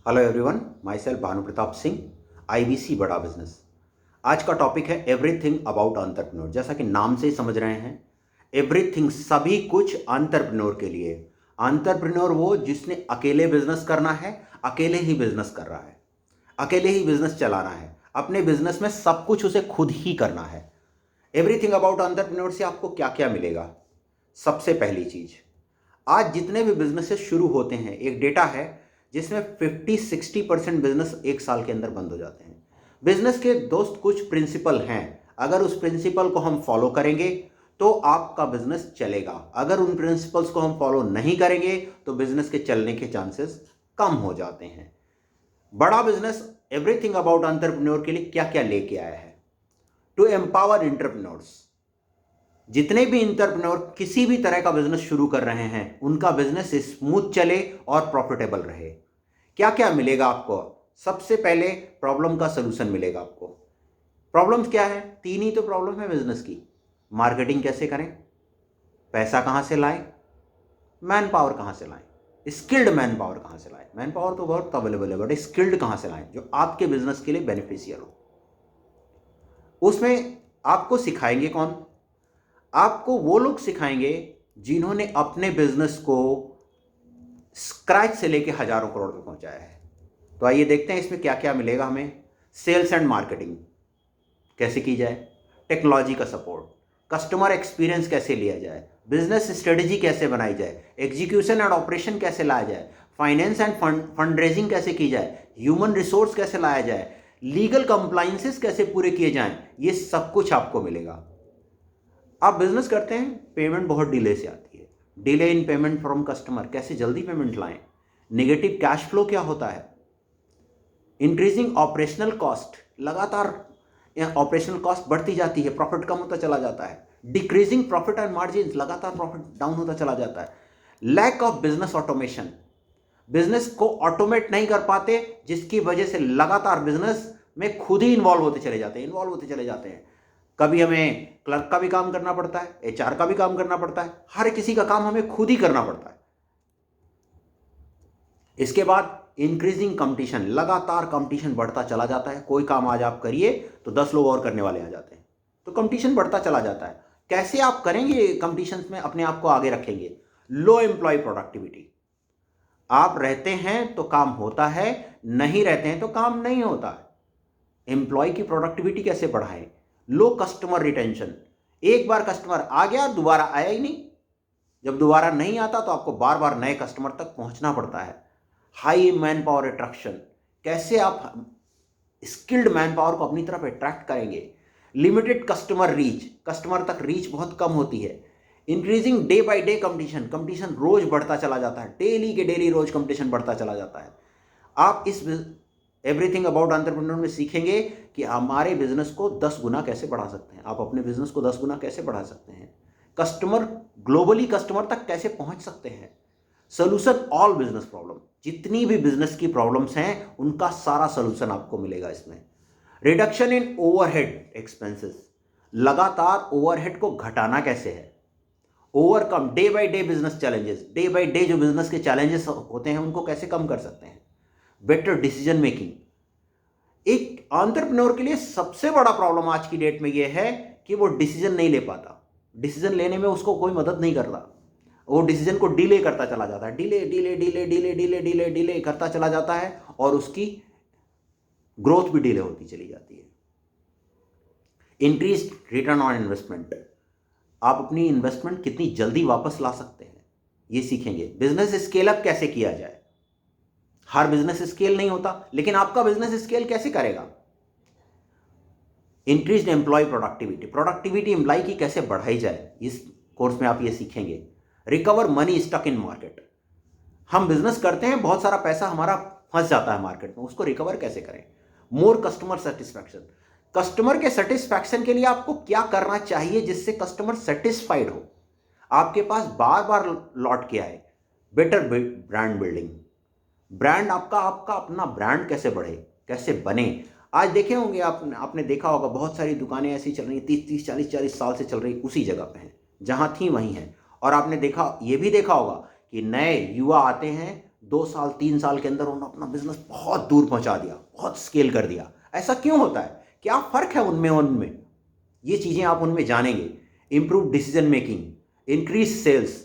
Hello everyone, my self Bhanu Pratap Singh, IBC बड़ा business. आज का टॉपिक है एवरीथिंग अबाउट एंटरप्रेन्योर। जैसा कि नाम से ही समझ रहे हैं, एवरीथिंग सभी कुछ एंटरप्रेन्योर के लिए। एंटरप्रेन्योर वो जिसने अकेले बिजनेस करना है, अकेले ही बिजनेस कर रहा है, अकेले ही बिजनेस चलाना है, अपने बिजनेस में सब कुछ उसे खुद ही करना है। एवरीथिंग अबाउट एंटरप्रेन्योर से आपको क्या क्या मिलेगा? सबसे पहली चीज, आज जितने भी बिजनेसेस शुरू होते हैं, एक डेटा है जिसमें 50-60% बिजनेस एक साल के अंदर बंद हो जाते हैं। बिजनेस के दोस्त कुछ प्रिंसिपल हैं, अगर उस प्रिंसिपल को हम फॉलो करेंगे तो आपका बिजनेस चलेगा। अगर उन प्रिंसिपल्स को हम फॉलो नहीं करेंगे तो बिजनेस के चलने के चांसेस कम हो जाते हैं। बड़ा बिजनेस एवरीथिंग अबाउट एंटरप्रेन्योर के लिए क्या क्या लेके आया है? To empower entrepreneurs. जितने भी एंटरप्रेन्योर किसी भी तरह का बिजनेस शुरू कर रहे हैं, उनका बिजनेस स्मूथ चले और प्रॉफिटेबल रहे। क्या क्या मिलेगा आपको? सबसे पहले प्रॉब्लम का सलूशन मिलेगा आपको। प्रॉब्लम्स क्या है? तीन ही तो प्रॉब्लम है बिजनेस की। मार्केटिंग कैसे करें, पैसा कहां से लाएं, मैन पावर कहां से लाएं, स्किल्ड मैन पावर कहां से लाएं। मैन पावर तो बहुत अवेलेबल है, बट स्किल्ड कहां से लाएं जो आपके बिजनेस के लिए बेनिफिशियल हो। उसमें आपको सिखाएंगे कौन? आपको वो लोग सिखाएंगे जिन्होंने अपने बिजनेस को स्क्रैच से लेके हजारों करोड़ में पहुंचाया है। तो आइए देखते हैं इसमें क्या क्या मिलेगा हमें। सेल्स एंड मार्केटिंग कैसे की जाए, टेक्नोलॉजी का सपोर्ट, कस्टमर एक्सपीरियंस कैसे लिया जाए, बिजनेस स्ट्रेटजी कैसे बनाई जाए, एग्जीक्यूशन एंड ऑपरेशन कैसे लाया जाए, फाइनेंस एंड फंड रेजिंग कैसे की जाए, ह्यूमन रिसोर्स कैसे लाया जाए, लीगल कंप्लाइंसेस कैसे पूरे किए जाएं, ये सब कुछ आपको मिलेगा। आप बिजनेस करते हैं, पेमेंट बहुत डिले से आती है, delay in payment from customer, कैसे जल्दी पेमेंट लाएं, नेगेटिव कैश फ्लो क्या होता है, इंक्रीजिंग ऑपरेशनल कॉस्ट, लगातार ऑपरेशनल कॉस्ट बढ़ती जाती है, प्रॉफिट कम होता चला जाता है, डिक्रीजिंग प्रॉफिट एंड मार्जिन, लगातार प्रॉफिट डाउन होता चला जाता है, lack of business automation, business को ऑटोमेट नहीं कर पाते, जिसकी वजह से लगातार बिजनेस में खुद ही इन्वॉल्व होते चले जाते हैं। कभी हमें क्लर्क का भी काम करना पड़ता है, एचआर का भी काम करना पड़ता है, हर किसी का काम हमें खुद ही करना पड़ता है। इसके बाद इंक्रीजिंग कंपटीशन, लगातार कंपटीशन बढ़ता चला जाता है। कोई काम आज आप करिए तो 10 लोग और करने वाले आ जाते हैं, तो कंपटीशन बढ़ता चला जाता है। कैसे आप करेंगे कंपटीशन में अपने आप को आगे रखेंगे? लो एम्प्लॉय प्रोडक्टिविटी, आप रहते हैं तो काम होता है, नहीं रहते हैं तो काम नहीं होता है। एम्प्लॉय की प्रोडक्टिविटी कैसे बढ़ाएं? लो कस्टमर रिटेंशन, एक बार कस्टमर आ गया दोबारा आया ही नहीं, जब दोबारा नहीं आता तो आपको बार बार नए कस्टमर तक पहुंचना पड़ता है। हाई मैन पावर अट्रैक्शन, कैसे आप स्किल्ड मैन पावर को अपनी तरफ अट्रैक्ट करेंगे? लिमिटेड कस्टमर रीच, कस्टमर तक रीच बहुत कम होती है। Increasing day by day competition, competition रोज बढ़ता चला जाता है, डेली के डेली रोज कंपटीशन बढ़ता चला जाता है। आप इस एवरीथिंग अबाउट एंटरप्रेन्योर में सीखेंगे कि हमारे बिजनेस को 10 गुना कैसे बढ़ा सकते हैं। आप अपने बिजनेस को 10 गुना कैसे बढ़ा सकते हैं, कस्टमर ग्लोबली कस्टमर तक कैसे पहुंच सकते हैं, सोल्यूशन ऑल बिजनेस प्रॉब्लम, जितनी भी बिजनेस की प्रॉब्लम्स हैं उनका सारा सोल्यूशन आपको मिलेगा इसमें। रिडक्शन इन ओवरहेड एक्सपेंसेस, लगातार ओवरहेड को घटाना कैसे है, overcome day by day business challenges, day by day जो बिजनेस के चैलेंजेस होते हैं उनको कैसे कम कर सकते हैं। बेटर डिसीजन मेकिंग, एक एंटरप्रेन्योर के लिए सबसे बड़ा प्रॉब्लम आज की डेट में यह है कि वो डिसीजन नहीं ले पाता, डिसीजन लेने में उसको कोई मदद नहीं कर रहा, वो डिसीजन को डिले करता चला जाता है, delay delay delay delay delay delay delay करता चला जाता है और उसकी ग्रोथ भी डिले होती चली जाती है। इंक्रीज रिटर्न ऑन इन्वेस्टमेंट, आप अपनी इन्वेस्टमेंट कितनी जल्दी वापस ला सकते हैं ये सीखेंगे। बिजनेस स्केल अप कैसे किया जाए, हर बिजनेस स्केल नहीं होता, लेकिन आपका बिजनेस स्केल कैसे करेगा। Increase employee productivity, productivity employee की कैसे बढ़ाई जाए, इस कोर्स में आप ये सीखेंगे। Recover money stuck in market, हम बिजनेस करते हैं, बहुत सारा पैसा हमारा फंस जाता है मार्केट में, उसको रिकवर कैसे करें। मोर कस्टमर सेटिस्फैक्शन, कस्टमर के सेटिस्फैक्शन के लिए आपको क्या करना चाहिए जिससे कस्टमर सेटिस्फाइड हो, आपके पास बार बार लौट के आए। बेटर ब्रांड बिल्डिंग, ब्रांड आपका आपका अपना ब्रांड कैसे बढ़े, कैसे बने। आज देखे होंगे आपने देखा होगा बहुत सारी दुकानें ऐसी चल रही 30-40 साल से चल रही, उसी जगह पे हैं जहां थी वहीं हैं। और आपने देखा, ये भी देखा होगा कि नए युवा आते हैं, 2 साल 3 साल के अंदर उन्होंने अपना बिजनेस बहुत दूर पहुंचा दिया, बहुत स्केल कर दिया। ऐसा क्यों होता है? क्या फ़र्क है उनमें? ये चीज़ें आप उनमें जानेंगे। Improve decision making, increase sales.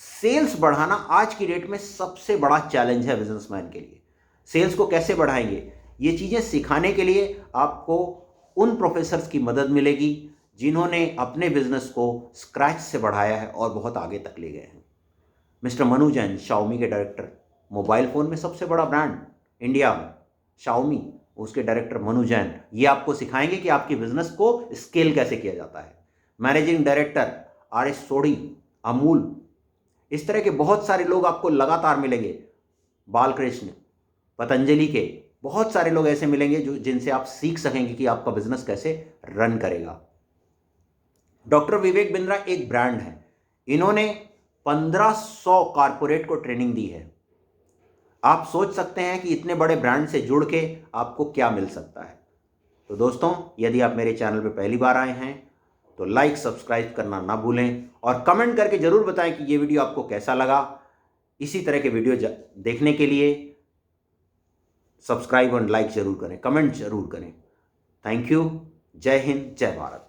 Sales बढ़ाना आज की डेट में सबसे बड़ा चैलेंज है बिजनेसमैन के लिए। सेल्स को कैसे बढ़ाएंगे, ये चीज़ें सिखाने के लिए आपको उन प्रोफेसर्स की मदद मिलेगी जिन्होंने अपने बिजनेस को स्क्रैच से बढ़ाया है और बहुत आगे तक ले गए हैं। मिस्टर मनु जैन, शाओमी के डायरेक्टर, मोबाइल फ़ोन में सबसे बड़ा ब्रांड इंडिया में शाओमी, उसके डायरेक्टर मनु जैन, ये आपको सिखाएंगे कि आपकी बिजनेस को स्केल कैसे किया जाता है। Managing director RS Sodhi, Amul, इस तरह के बहुत सारे लोग आपको लगातार मिलेंगे। बालकृष्ण, पतंजलि के बहुत सारे लोग ऐसे मिलेंगे जो जिनसे आप सीख सकेंगे कि आपका बिजनेस कैसे रन करेगा। डॉक्टर विवेक बिंद्रा एक ब्रांड है, इन्होंने 1500 कारपोरेट को ट्रेनिंग दी है। आप सोच सकते हैं कि इतने बड़े ब्रांड से जुड़ के आपको क्या मिल सकता है। तो दोस्तों, यदि आप मेरे चैनल पर पहली बार आए हैं तो लाइक सब्सक्राइब करना ना भूलें और कमेंट करके ज़रूर बताएं कि ये वीडियो आपको कैसा लगा। इसी तरह के वीडियो देखने के लिए सब्सक्राइब और लाइक ज़रूर करें, कमेंट ज़रूर करें। Thank you. जय हिंद, जय भारत।